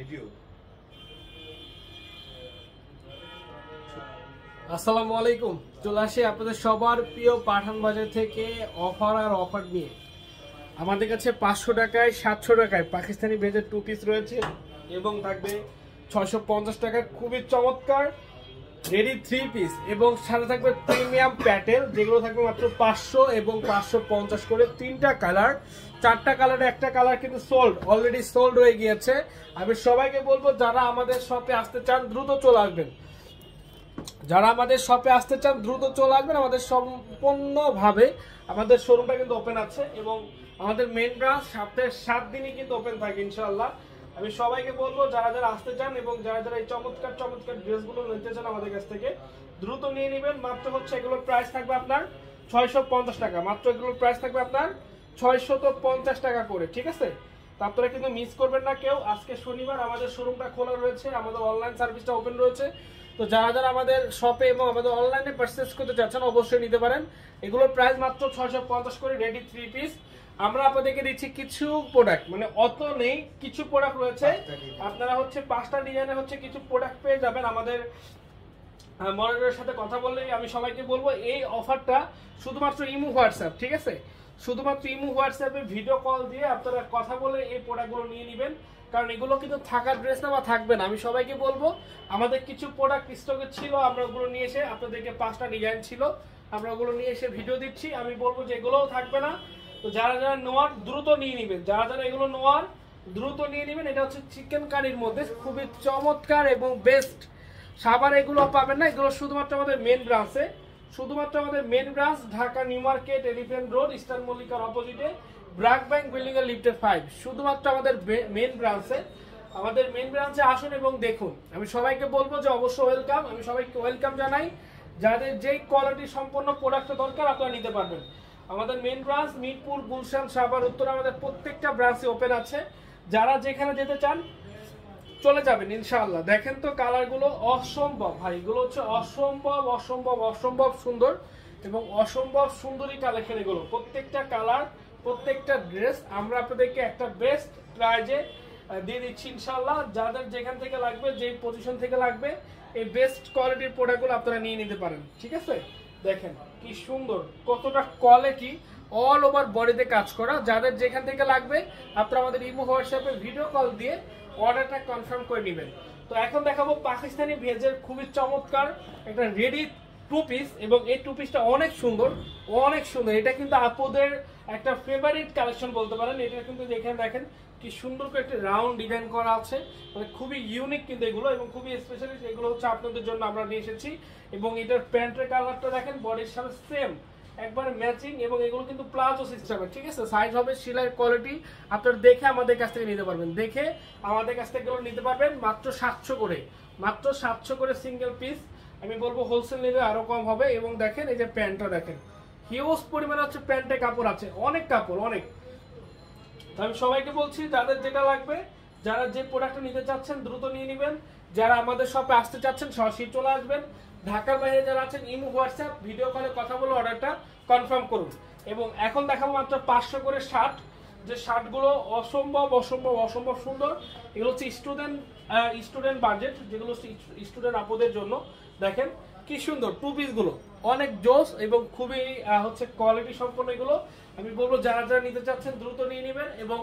Video. আসসালামু আলাইকুম, চলে আসি আপনাদের সবার প্রিয় পাঠান বাজার থেকে অফার নিয়ে। আমাদের কাছে 500 টাকায় 700 টাকায় পাকিস্তানি ভেজের 2 পিস রয়েছে এবং থাকবে 650 টাকায় খুবই চমৎকার রেডি 3 পিস এবং সাথে থাকবে প্রিমিয়াম প্যাটেল, যেগুলো থাকবে মাত্র 500 এবং 550 করে। 3টা কালার, 4টা কালারে একটা কালার কিন্তু অলরেডি সোল্ড হয়ে গিয়েছে। আমি সবাইকে বলবো যারা আমাদের শপে আসতে চান দ্রুত চলে আসবেন, আমাদের সম্পূর্ণভাবে আমাদের শোরুমটা কিন্তু ওপেন আছে এবং আমাদের মেইন ব্রাঞ্চ সপ্তাহে 7 দিনই কিন্তু ওপেন থাকে ইনশাআল্লাহ। আমি সবাইকে বলবো যারা যারা আসতে চান এবং যারা যারা এই চমৎকার ড্রেসগুলো নিতে চান আমাদের কাছ থেকে দ্রুত নিয়ে নেবেন। মাত্র হচ্ছে এগুলোর প্রাইস থাকবে আপনার 650 টাকা, মাত্র এগুলোর প্রাইস থাকবে আপনার 650 টাকা করে, ঠিক আছে? তো আপনারা কিন্তু মিস করবেন না কেউ। আজকে শনিবার আমাদের শোরুমটা খোলা রয়েছে, আমাদের অনলাইন সার্ভিসটা ওপেন রয়েছে। তো যারা যারা আমাদের শপে এবং আমাদের অনলাইনে পারচেজ করতে চাচ্ছেন অবশ্যই নিতে পারেন। এগুলোর প্রাইস মাত্র 650 করে রেডি 3 পিস। আমরা আপনাদেরকে দিচ্ছি কিছু প্রোডাক্ট, মানে অত নেই, কিছু প্রোডাক্ট রয়েছে। আপনারা হচ্ছে 5টা ডিজাইনের হচ্ছে কিছু প্রোডাক্ট পেয়ে যাবেন। আমাদের মডারেটরের সাথে কথা বললেই আমি সবাইকে বলবো এই অফারটা শুধুমাত্র ইমো হোয়াটসঅ্যাপ, ঠিক আছে? শুধুমাত্র ইমো হোয়াটসঅ্যাপে ভিডিও কল দিয়ে আপনারা কথা বলে এই প্রোডাক্টগুলো নিয়ে নেবেন, কারণ এগুলো কিন্তু থাকার ড্রেস না বা থাকবে না। আমি সবাইকে বলবো আমাদের কিছু প্রোডাক্ট স্টকে ছিল, আমরা ওগুলো নিয়ে এসে আপনাদেরকে 5টা ডিজাইন ছিল, আমরা ওগুলো নিয়ে এসে ভিডিও দিচ্ছি। আমি বলবো যে এগুলোও থাকবে না। তো যারা যারা নোয়ার দ্রুত নিয়ে নেবেন, যারা যারা এগুলো নোয়ার দ্রুত নিয়ে নেবেন। এটা হচ্ছে চিকেন কারির মধ্যে খুবই চমৎকার এবং বেস্ট। সাবার এগুলো পাবেন না, এগুলো শুধুমাত্র আমাদের মেন ব্রাঞ্চে, শুধুমাত্র আমাদের main branch Dhaka new market, elephant road, eastern মল্লিকার অপোজিটে, ব্র্যাক ব্যাংক বিল্ডিং এর লিফটের 5, শুধুমাত্র আমাদের মেন ব্রাঞ্চে। আমাদের মেন ব্রাঞ্চে আসুন এবং দেখুন। আমি সবাইকে বলবো যে অবশ্যই ওয়েলকাম, আমি সবাইকে ওয়েলকাম জানাই। যাদের যেই কোয়ালিটি সম্পন্ন প্রোডাক্ট দরকার আপনারা নিতে পারবেন। আমাদের মেন ব্রাঞ্চ মিরপুর, গুলশান, সাভার, উত্তর, আমাদের প্রত্যেকটা ব্রাঞ্চে ওপেন আছে। যারা যেখানে যেতে চান চলে যাবেন ইনশাআল্লাহ। দেখেন তো কালারগুলো অসম্ভব ভাই, এগুলো হচ্ছে অসম্ভব সুন্দর এবং অসম্ভব সুন্দরী কালেকশন। এগুলো প্রত্যেকটা কালার, প্রত্যেকটা ড্রেস আমরা আপনাদেরকে একটা বেস্ট প্রাইজে দিয়ে দিচ্ছি ইনশাআল্লাহ। যাদের যেখান থেকে লাগবে, যেই পজিশন থেকে লাগবে, এই বেস্ট কোয়ালিটির প্রোডাক্টগুলো আপনারা নিয়ে নিতে পারেন, ঠিক আছে? দেখেন কি সুন্দর, কতটা কোয়ালিটি, অল ওভার বডিতে কাজ করা। যাদের যেখান থেকে লাগবে আপনারা আমাদের ইমো হোয়াটসঅ্যাপে ভিডিও কল দিয়ে অর্ডারটা কনফার্ম করে নেবেন। তো এখন দেখাবো পাকিস্তানি ভেজের খুবই চমৎকার একটা রেডি 2 পিস এবং এই 2 পিসটা অনেক সুন্দর। এটা কিন্তু আপুদের একটা ফেভারিট কালেকশন বলতে পারেন। এটা কিন্তু যেখানে দেখেন কি সুন্দর করে একটা রাউন্ড ডিজাইন করা আছে, মানে খুবই ইউনিক কিন্তু এগুলো এবং খুবই স্পেশালি এগুলো হচ্ছে আপনাদের জন্য আমরা নিয়ে এসেছি। এবং এটার প্যান্টের কালারটা দেখেন বডির সাথে সেম, একবার ম্যাচিং, এবং এগুলো কিন্তু প্লাজো সিস্টেমের, ঠিক আছে? সাইজ হবে, সেলাইয়ের কোয়ালিটি আপনারা দেখে আমাদের কাছ থেকে নিতে পারবেন, নিতে পারবেন মাত্র 700 করে, মাত্র 700 করে সিঙ্গেল পিস। আমি বলবো হোলসেল নিলে আরো কম হবে। এবং দেখেন এই যে প্যান্টটা দেখেন, হিউজ পরিমাণে হচ্ছে প্যান্টে কাপড় আছে, অনেক কাপড়, অনেক। তো আমি সবাইকে বলছি যাদের যেটা লাগবে, যারা যে প্রোডাক্টটা নিতে চাচ্ছেন দ্রুত নিয়ে নেবেন। যারা আমাদের শপে আসতে চাচ্ছেন সরাসরি চলে আসবেন। ঢাকার বাইরে যারা আছেন ইমো হোয়াটসঅ্যাপ ভিডিও কলে কথা বলে অর্ডারটা কনফার্ম করুন। এবং এখন দেখাবো মাত্র 500 করে শার্ট, যে শার্টগুলো অসম্ভব সুন্দর। এগুলো হচ্ছে স্টুডেন্ট বাজেট, যেগুলো স্টুডেন্ট আপুদের জন্য। দেখেন কি সুন্দর 2 পিসগুলো, অনেক জোস এবং খুবই হচ্ছে কোয়ালিটি সম্পন্ন এগুলো। আমি বলবো যারা যারা নিতে চাচ্ছেন দ্রুত নিয়ে নেবেন এবং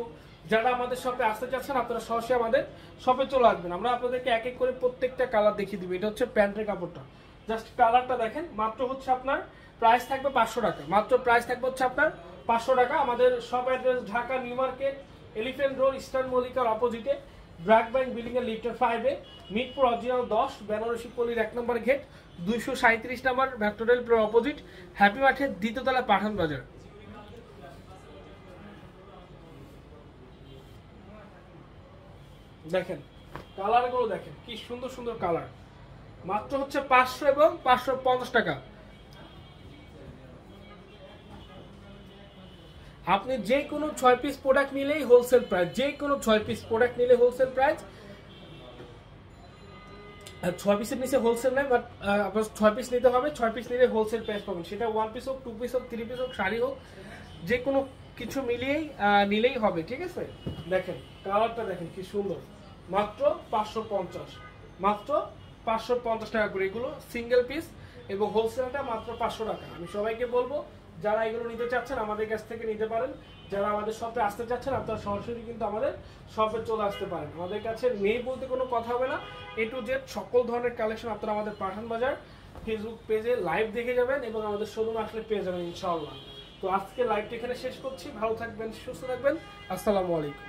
যারা আমাদের শপে আসতে চাচ্ছেন আপনারা সরাসরি আমাদের শপে চলে আসবেন। আমরা আপনাদেরকে এক এক করে প্রত্যেকটা কালার দেখিয়ে দিব। এটা হচ্ছে প্যান্টের কাপড়টা, জাস্ট কালারটা দেখেন। মাত্র হচ্ছে আপনার প্রাইস থাকবে 500 টাকা, মাত্র প্রাইস থাকবে হচ্ছে আপনার 500 টাকা। আমাদের shop address Dhaka new market, elephant road, eastern মল্লিকার অপোজিটে, ব্র্যাক ব্যাংক বিল্ডিং এর লিফটের 5-এ, মিরপুর অরিজিনাল 10, বেনারসি পল্লীর 1 নম্বর গেট, 237 নম্বর ভ্যাক্টোরিয়াল অপোজিট, হ্যাপি মার্টের 2য় তলা, পাঠান বাজার। দেখেন কালারগুলো, দেখেন কি সুন্দর কালার। মাত্র হচ্ছে 500 এবং 550 টাকা। আপনি যে কোনো 6 পিস প্রোডাক্ট নিলেই হোলসেল প্রাইস, যে কোনো 6 পিস প্রোডাক্ট নিলে হোলসেল প্রাইস। 6 পিসের নিচে হোলসেল নেই, বাট আপনার 6 পিস নিতে হবে। 6 পিস নিলে হোলসেল প্রাইস পাবেন, সেটা 1 পিস হোক, 2 পিস হোক, 3 পিস হোক, শাড়ি হোক, যে কোনো কিছু মিলিয়েই নিলেই হবে, ঠিক আছে? দেখেন কালারটা দেখেন কি সুন্দর, মাত্র 550, মাত্র 550 টাকা করে। এগুলো সিঙ্গেল পিস এবং হোলসেলটা মাত্র 500 টাকা। আমি সবাইকে বলবো যারা এগুলো নিতে চাচ্ছেন আমাদের কাছ থেকে নিতে পারেন। যারা আমাদের শপে আসতে চাচ্ছেন আপনারা সরাসরি কিন্তু আমাদের শপে চলে আসতে পারেন। আমাদের কাছে নেই বলতে কোনো কথা হবে না, A to Z সকল ধরনের কালেকশন আপনারা আমাদের পাঠান বাজার ফেসবুক পেজে লাইভ দেখে যাবেন এবং আমাদের শোরুমে আসলে পেয়ে যাবেন ইনশাআল্লাহ। তো আজকে লাইভটা এখানে শেষ করছি। ভালো থাকবেন, সুস্থ থাকবেন। আসসালামু আলাইকুম।